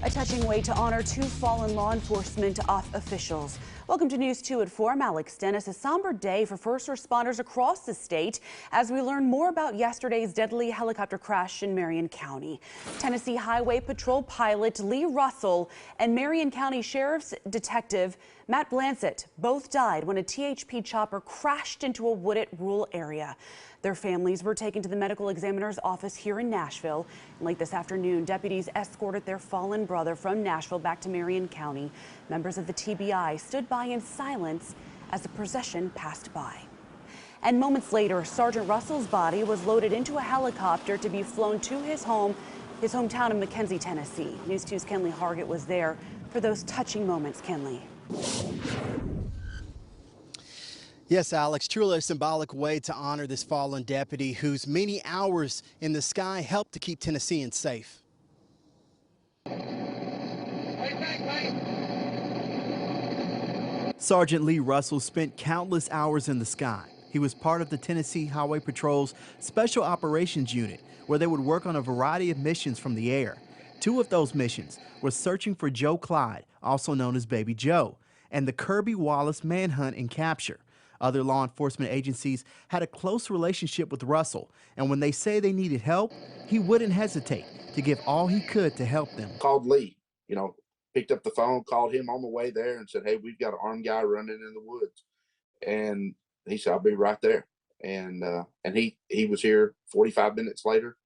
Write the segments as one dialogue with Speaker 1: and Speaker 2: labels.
Speaker 1: A touching way to honor two fallen law enforcement officials. Welcome to News 2 at 4. I'm Alex Dennis. A somber day for first responders across the state as we learn more about yesterday's deadly helicopter crash in Marion County. Tennessee Highway Patrol pilot Lee Russell and Marion County Sheriff's Detective Matt Blansett both died when a THP chopper crashed into a wooded rural area. Their families were taken to the medical examiner's office here in Nashville. Late this afternoon, deputies escorted their fallen brother from Nashville back to Marion County. Members of the TBI stood by in silence as the procession passed by. And moments later, Sergeant Russell's body was loaded into a helicopter to be flown to his hometown of McKenzie, Tennessee. News 2's Kenley Hargett was there for those touching moments. Kenley.
Speaker 2: Yes, Alex, truly a symbolic way to honor this fallen deputy whose many hours in the sky helped to keep Tennesseans safe. Sergeant Lee Russell spent countless hours in the sky. He was part of the Tennessee Highway Patrol's Special Operations Unit, where they would work on a variety of missions from the air. Two of those missions were searching for Joe Clyde, also known as Baby Joe, and the Kirby Wallace manhunt and capture. Other law enforcement agencies had a close relationship with Russell, and when they say they needed help, he wouldn't hesitate to give all he could to help them.
Speaker 3: Called Lee, picked up the phone, called him on the way there and said, "Hey, we've got an armed guy running in the woods." And he said, "I'll be right there." And he was here 45 minutes later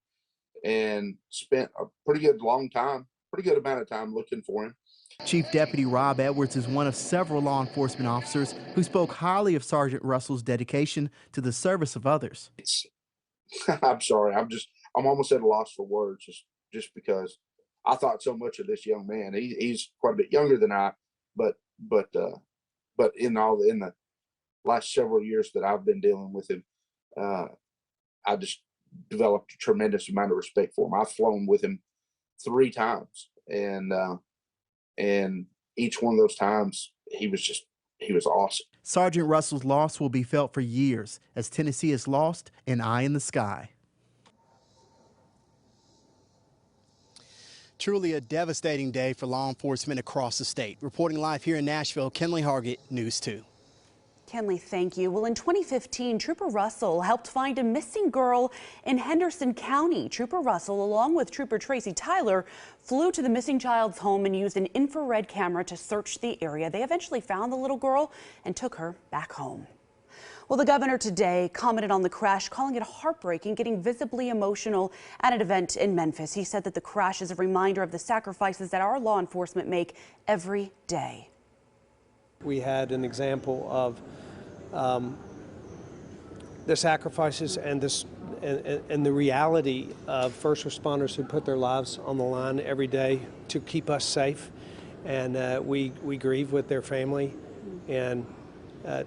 Speaker 3: and spent a pretty good amount of time looking for him.
Speaker 2: Chief Deputy Rob Edwards is one of several law enforcement officers who spoke highly of Sergeant Russell's dedication to the service of others.
Speaker 3: I'm sorry, I'm almost at a loss for words, just because I thought so much of this young man. He's quite a bit younger than I, but in the last several years that I've been dealing with him, I just developed a tremendous amount of respect for him. I've flown with him 3 times, and each one of those times he was awesome.
Speaker 2: Sergeant Russell's loss will be felt for years as Tennessee has lost an eye in the sky. Truly a devastating day for law enforcement across the state. Reporting live here in Nashville, Kenley Hargett, News 2.
Speaker 1: Kenley, thank you. Well, in 2015, Trooper Russell helped find a missing girl in Henderson County. Trooper Russell, along with Trooper Tracy Tyler, flew to the missing child's home and used an infrared camera to search the area. They eventually found the little girl and took her back home. Well, the governor today commented on the crash, calling it heartbreaking, getting visibly emotional at an event in Memphis. He said that the crash is a reminder of the sacrifices that our law enforcement make every day.
Speaker 4: We had an example of the sacrifices and the reality of first responders who put their lives on the line every day to keep us safe, and we grieve with their family, and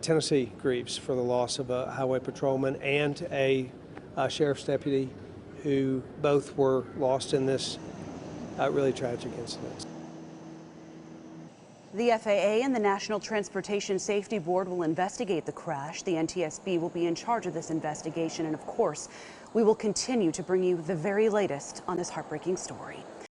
Speaker 4: Tennessee grieves for the loss of a highway patrolman and a sheriff's deputy who both were lost in this really tragic incident.
Speaker 1: The FAA and the National Transportation Safety Board will investigate the crash. The NTSB will be in charge of this investigation, and of course, we will continue to bring you the very latest on this heartbreaking story.